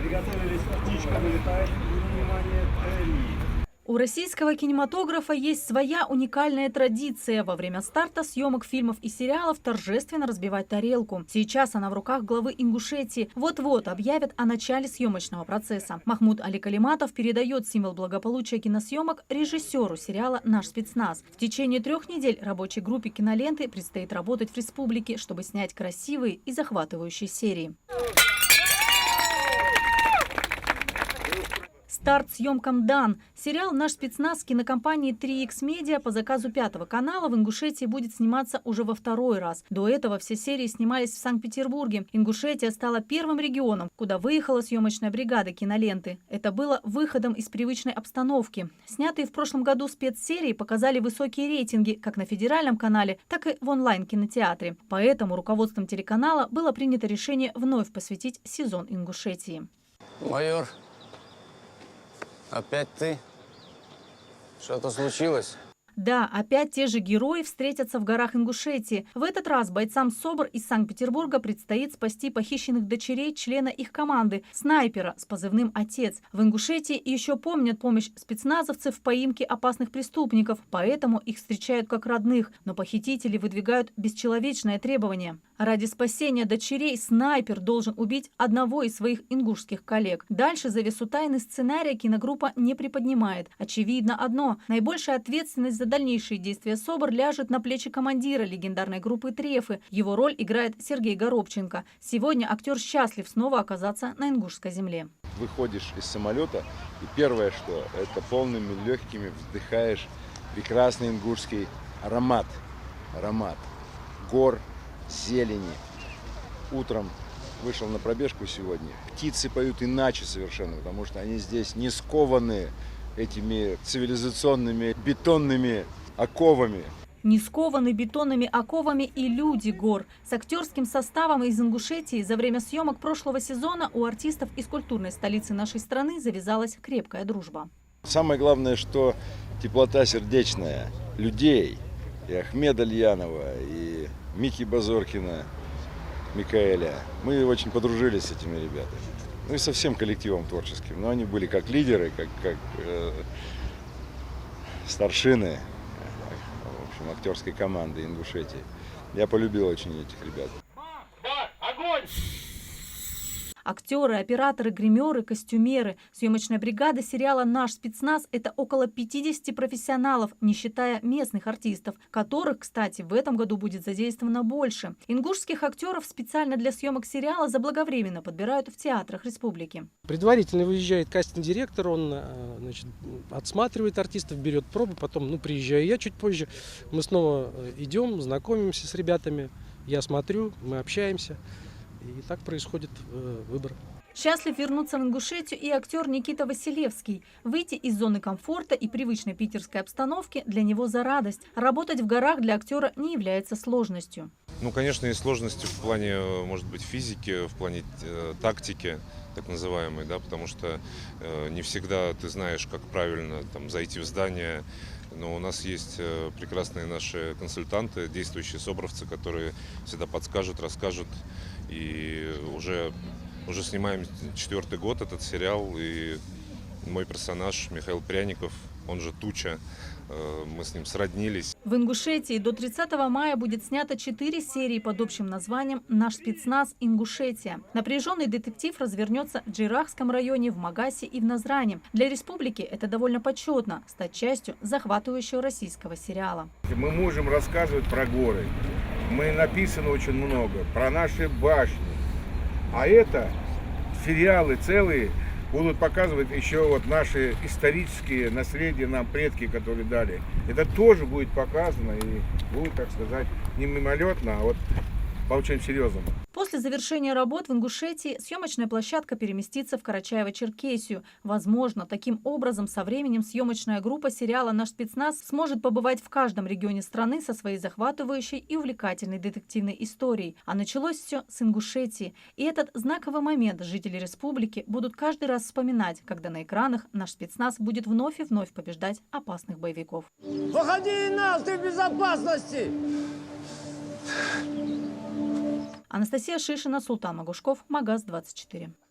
Приготовились, птичка вылетает. Внимание, 3. У российского кинематографа есть своя уникальная традиция во время старта съемок фильмов и сериалов торжественно разбивать тарелку. Сейчас она в руках главы Ингушетии. Вот-вот объявят о начале съемочного процесса. Махмуд Али Калиматов передает символ благополучия киносъемок режиссеру сериала «Наш спецназ». В течение 3 недель рабочей группе киноленты предстоит работать в республике, чтобы снять красивые и захватывающие серии. Старт съемкам дан. Сериал «Наш спецназ» кинокомпании 3X Media по заказу 5-го канала в Ингушетии будет сниматься уже во 2-й раз. До этого все серии снимались в Санкт-Петербурге. Ингушетия стала первым регионом, куда выехала съемочная бригада киноленты. Это было выходом из привычной обстановки. Снятые в прошлом году спецсерии показали высокие рейтинги как на федеральном канале, так и в онлайн-кинотеатре. Поэтому руководством телеканала было принято решение вновь посвятить сезон Ингушетии. Майор. Опять ты? Что-то случилось? Да, опять те же герои встретятся в горах Ингушетии. В этот раз бойцам СОБР из Санкт-Петербурга предстоит спасти похищенных дочерей члена их команды, снайпера с позывным «Отец». В Ингушетии еще помнят помощь спецназовцев в поимке опасных преступников, поэтому их встречают как родных, но похитители выдвигают бесчеловечное требование. Ради спасения дочерей снайпер должен убить одного из своих ингушских коллег. Дальше завесу тайны сценария киногруппа не приподнимает. Очевидно одно – наибольшая ответственность за дальнейшие действия СОБР ляжет на плечи командира легендарной группы «Трефы». Его роль играет Сергей Горобченко. Сегодня актер счастлив снова оказаться на ингушской земле. Выходишь из самолета, и первое, что это полными легкими вдыхаешь прекрасный ингушский аромат. Аромат гор, зелени. Утром вышел на пробежку сегодня. Птицы поют иначе совершенно, потому что они здесь не скованы этими цивилизационными бетонными оковами. Не скованы бетонными оковами и люди гор. С актерским составом из Ингушетии за время съемок прошлого сезона у артистов из культурной столицы нашей страны завязалась крепкая дружба. Самое главное, что теплота сердечная людей. И Ахмеда Льянова, и Мики Базоркина, Микаэля. Мы очень подружились с этими ребятами. Ну и со всем коллективом творческим. Но они были как лидеры, как старшины, в общем, актерской команды Ингушетии. Я полюбил очень этих ребят. Огонь! Актеры, операторы, гримеры, костюмеры. Съемочная бригада сериала «Наш спецназ» – это около 50 профессионалов, не считая местных артистов, которых, кстати, в этом году будет задействовано больше. Ингушских актеров специально для съемок сериала заблаговременно подбирают в театрах республики. Предварительно выезжает кастинг-директор, он отсматривает артистов, берет пробы, потом приезжаю я чуть позже. Мы снова идем, знакомимся с ребятами, я смотрю, мы общаемся. И так происходит выбор. Счастлив вернуться в Ингушетию и актер Никита Василевский. Выйти из зоны комфорта и привычной питерской обстановки для него за радость. Работать в горах для актера не является сложностью. Ну, конечно, есть сложности в плане, может быть, физики, в плане тактики, так называемой, да, потому что не всегда ты знаешь, как правильно там зайти в здание. Но у нас есть прекрасные наши консультанты, действующие собровцы, которые всегда подскажут, расскажут. И уже снимаем 4-й год этот сериал, и мой персонаж Михаил Пряников, он же Туча, мы с ним сроднились. В Ингушетии до 30 мая будет снято 4 серии под общим названием «Наш спецназ. Ингушетия». Напряженный детектив развернется в Джейрахском районе, в Магасе и в Назране. Для республики это довольно почетно – стать частью захватывающего российского сериала. Мы можем рассказывать про горы. Мы написано очень много про наши башни. А это сериалы целые будут показывать еще наши исторические наследия нам предки, которые дали. Это тоже будет показано и будет, так сказать, не мимолетно, а очень серьезно. После завершения работ в Ингушетии съемочная площадка переместится в Карачаево-Черкесию. Возможно, таким образом со временем съемочная группа сериала «Наш спецназ» сможет побывать в каждом регионе страны со своей захватывающей и увлекательной детективной историей. А началось все с Ингушетии. И этот знаковый момент жители республики будут каждый раз вспоминать, когда на экранах «Наш спецназ» будет вновь и вновь побеждать опасных боевиков. Выходи, Инал, ты в безопасности! Анастасия Шишина, Султан Магушков, Магаз 24.